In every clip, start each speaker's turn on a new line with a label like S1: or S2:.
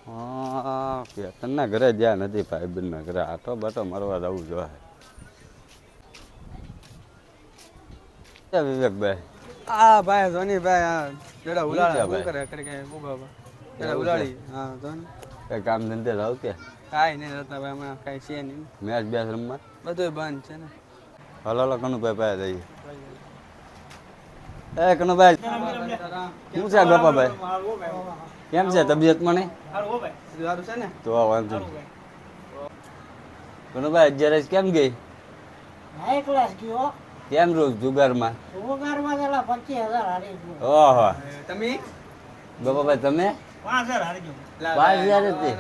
S1: હા કેતનના ઘરે જ્યાં નથી ભાઈબંધના ઘરે આટો બાટો મારવા જવું જોઈએ. વિવેકભાઈ
S2: હા ભાઈ ધોનીભાઈ હા જેડા
S1: શું
S2: ઉલાળા
S1: છે
S2: શું
S1: ભાઈ?
S2: કરે ખરી કઈ બાબા જેડા
S1: એવું છે
S2: ઉલાળી હા ધોની
S1: કઈ કામ ધંધે જાવ કે
S2: કાંઈ નહીં રહેતા ભાઈ હમણાં કાંઈ છે નહીં
S1: મેચ બેચ રમવા?
S2: બધું બંધ છે ને.
S1: હલો હલો કનુભાઈ પાસે જઈએ. એ કનુભાઈ શું છે ગોપાભાઈ? કેમ છે તબિયતમાં નહીં?
S2: સારું છે ને
S1: તો વાંધો નહીં. કનુભાઈ 11 કેમ ગઈ?
S3: હાઈ ક્લાસ ગયો
S1: કેમ રોજ જુગારમાં?
S3: ઉગારમાં પેલા 25,000 હારી ગયો.
S1: ઓહો
S2: તમે
S1: ગોપાભાઈ તમે
S3: 5,000 હારી ગયો.
S1: 5,000 હતી.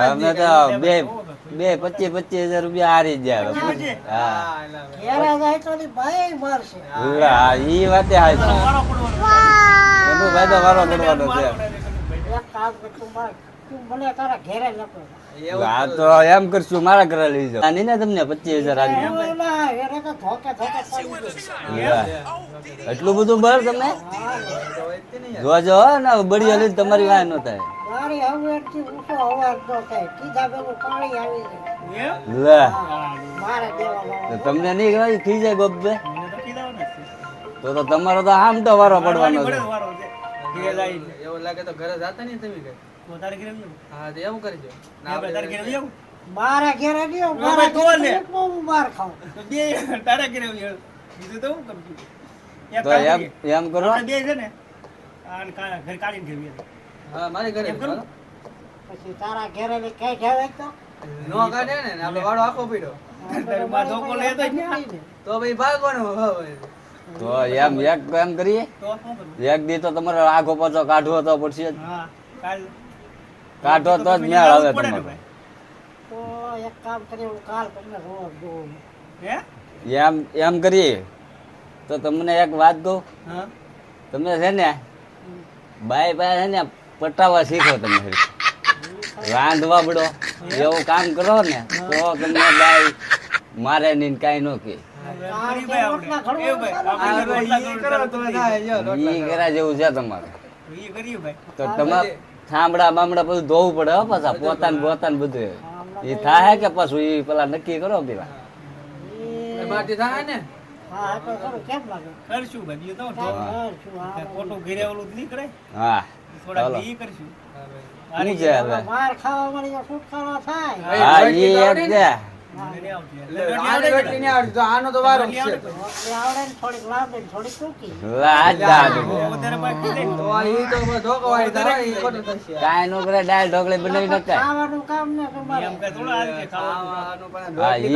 S1: અમે તો બે 25,000 રૂપિયા હારી ગયા. હા
S3: ઘેરે જાય તો ની ભાઈ મારશે.
S1: ઈ વાતે હાય છે. કનુભાઈ તો વારો પડવાનો છે.
S3: એક કામ કર તું મને તારા ઘેરે લખો.
S1: આ તો એમ કરશું મારા ઘરે લઈ જાવ આની ને તમને 25,000 હારી
S3: એલા એને તો ધોકે પડી ગયો.
S1: એટલું બધું બર તમે જોજો હો ને બળી હલી તમારી વાય ન થાય.
S3: મારી હવેથી ઊંચો અવાજ ન થાય કીધા પેલું પાણી આવી જાય.
S1: લે
S3: મારે દેવાનો
S1: તો તમને નહીં ગણાય થઈ જાય ગોપે તો તમારો તો આમ તો વારો પડવાનો છે.
S2: એવું લાગે તો ઘરે જાતા નહીં તમે કઈ હા તો એવું કરજો
S3: મારા ઘેરે ગયો મારા ઘેરે હું માર ખાઉં.
S1: તો એમ કરો
S2: હા મારી ઘરે
S3: પછી તારા ઘેરે ને કઈ કહેવાય તો
S2: નો કાઢે ને આપણે વાળો આખો પીડ્યો તો ભાઈ ભાગવાનું હવે
S1: તો એમ કરીએ એક દી તો તમારે આખો પાછો કાઢવો તો પડશે જ. કાઢો તો જ મેળ આવે તમારો.
S3: તો એક કામ કરીએ હું કાલ તમને રોજ જોઉં.
S1: એમ કરીએ તો તમને એક વાત કહું તમે છે ને બાય બાય છે ને પટાવા શીખો તમે રાંધવા બડો એવું કામ કરો ને તો તમને બાય મારે નહીં કાંઈ ન કે ઈ કરા જેવું છે તમારે તો તમારે થાંભળા બામડા બધું ધોવું પડે હો પાછા પોતાને બધું એ થાય કે પાછું એ પેલા નક્કી કરો પેલા
S2: માટી થાય ને
S3: હા તો ખરું કેમ લાગે
S4: કરશું ભાઈ તો
S3: કરશું, હા.
S4: ખોટું ઘરે ઓલું નહીં કરે
S1: હા
S4: થોડા
S1: ચાલો.
S4: ઈ કરશું
S1: શું છે હવે
S3: માર ખાવા મળી છુટકારો થાય
S1: હા ઈ એક છે
S2: આને રોટલી નહીં આવડતી, તો આનો તો વારો જ છે.
S3: રોટલી આવડે ને થોડીક લાંબી ને થોડીક ટૂંકી
S4: વધારે પાકી દે
S2: તો આ ઈ તો ધોકો વાળી થાય, ઈ ખોટું થશે.
S1: કાંઈ નો કરે દાળ ઢોકળી બનાવી નખાય
S3: ખાવાનું કામ ને તમારે
S4: એમ કે થોડા હાલ કે ખાવા
S2: ખાવાનું પણ
S1: હા ઈ